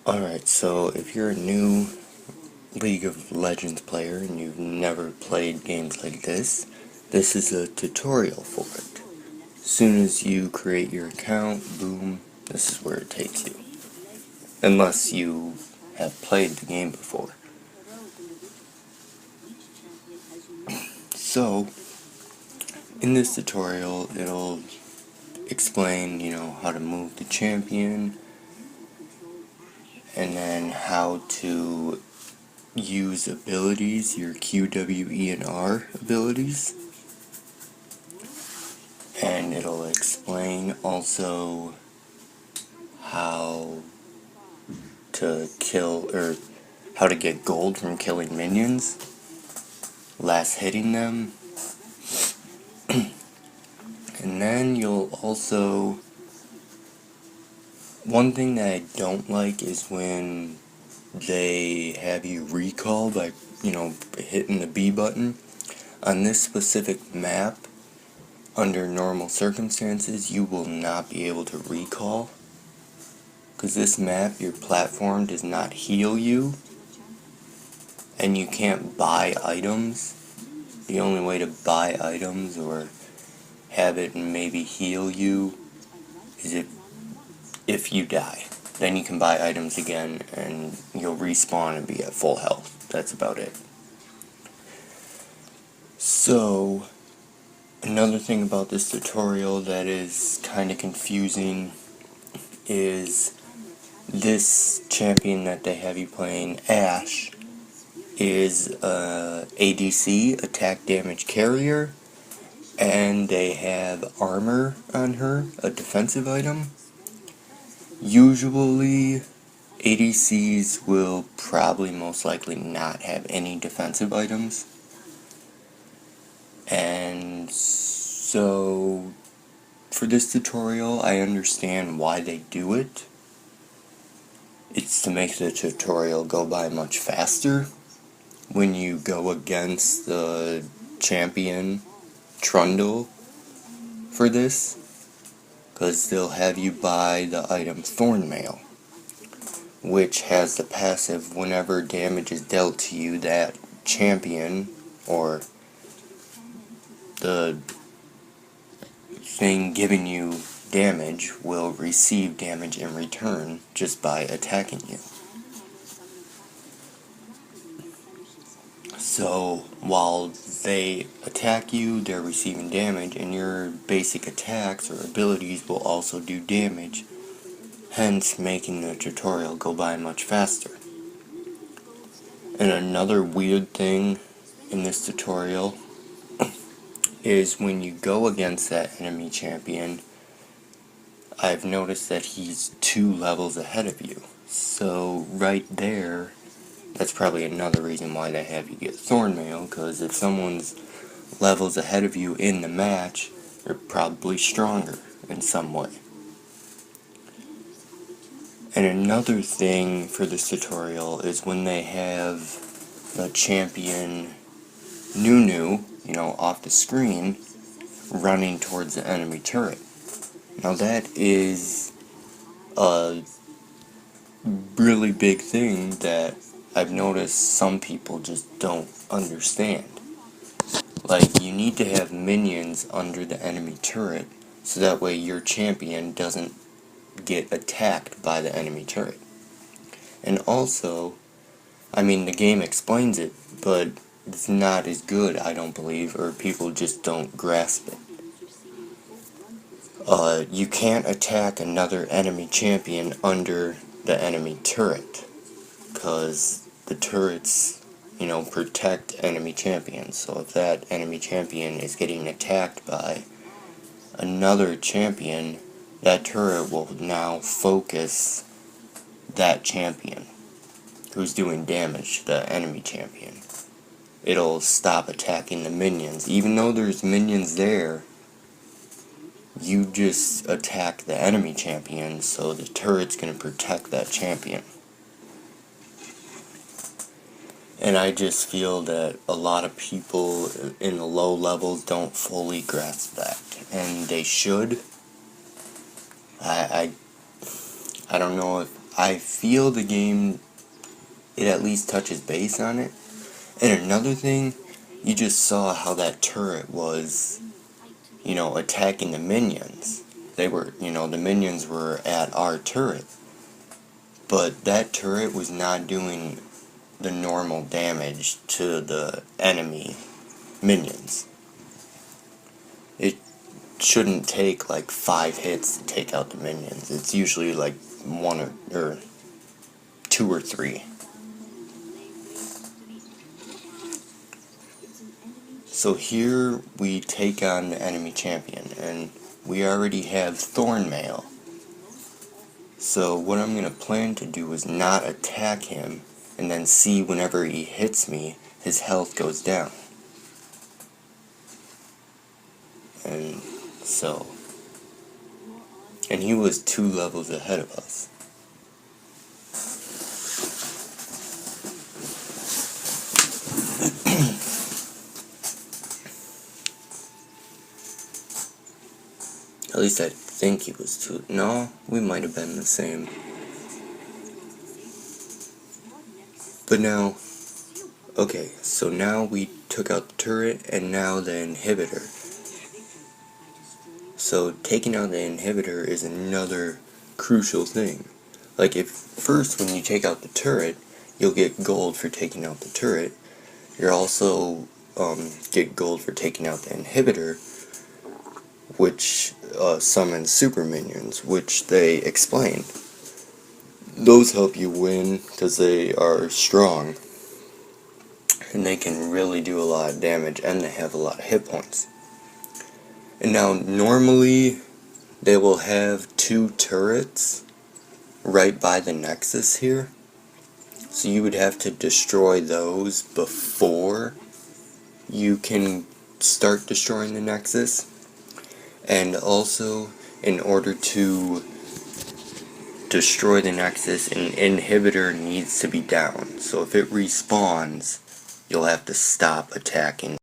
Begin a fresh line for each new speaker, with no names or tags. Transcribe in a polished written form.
Alright, so if you're a new League of Legends player and you've never played games like this is a tutorial for it. As soon as you create your account, boom, this is where it takes you. Unless you have played the game before. So, in this tutorial, it'll explain, how to move the champion, and then how to use abilities, your Q, W, E, and R abilities. And it'll explain also how to kill, or how to get gold from killing minions, last hitting them. And then you'll also, one thing that I don't like is when they have you recall by, hitting the B button. On this specific map, under normal circumstances, you will not be able to recall. Because this map, your platform does not heal you. And you can't buy items. The only way to buy items or have it maybe heal you is if you die. Then you can buy items again and you'll respawn and be at full health. That's about it. So, another thing about this tutorial that is kind of confusing is this champion that they have you playing, Ashe, is a ADC, attack damage carrier, and they have armor on her, a defensive item. Usually, ADCs will probably most likely not have any defensive items. And so, for this tutorial, I understand why they do it. It's to make the tutorial go by much faster when you go against the champion Trundle for this, because they'll have you buy the item Thornmail, which has the passive whenever damage is dealt to you, that champion, or the thing giving you damage, will receive damage in return just by attacking you. So, while they attack you, they're receiving damage, and your basic attacks or abilities will also do damage, hence making the tutorial go by much faster. And another weird thing in this tutorial is when you go against that enemy champion, I've noticed that he's 2 levels ahead of you. So, right there, that's probably another reason why they have you get Thornmail, because if someone's levels ahead of you in the match, they're probably stronger in some way. And another thing for this tutorial is when they have the champion Nunu, off the screen, running towards the enemy turret. Now that is a really big thing that I've noticed some people just don't understand. Like, you need to have minions under the enemy turret, so that way your champion doesn't get attacked by the enemy turret. And also, the game explains it, but it's not as good, I don't believe, or people just don't grasp it. You can't attack another enemy champion under the enemy turret, because the turrets, protect enemy champions. So if that enemy champion is getting attacked by another champion, that turret will now focus that champion who's doing damage to the enemy champion. It'll stop attacking the minions. Even though there's minions there, you just attack the enemy champion, so the turret's going to protect that champion. And I just feel that a lot of people in the low levels don't fully grasp that. And they should. I don't know if I feel the game, it at least touches base on it. And another thing, you just saw how that turret was, attacking the minions. They were, the minions were at our turret. But that turret was not doing the normal damage to the enemy minions. It shouldn't take like 5 hits to take out the minions. It's usually like 1 or 2 or 3. So here we take on the enemy champion, and we already have Thornmail. So what I'm going to plan to do is not attack him, and then see whenever he hits me, his health goes down. And so, and he was 2 levels ahead of us. At least I think he was 2. No, we might have been the same. But now, okay, so now we took out the turret, and now the inhibitor. So taking out the inhibitor is another crucial thing. Like, if first when you take out the turret, you'll get gold for taking out the turret. You'll also get gold for taking out the inhibitor, which summons super minions, which they explain. Those help you win because they are strong, and they can really do a lot of damage, and they have a lot of hit points. And now normally they will have 2 turrets right by the Nexus here, so you would have to destroy those before you can start destroying the Nexus. And also, in order to destroy the Nexus, an inhibitor needs to be down. So if it respawns, you'll have to stop attacking.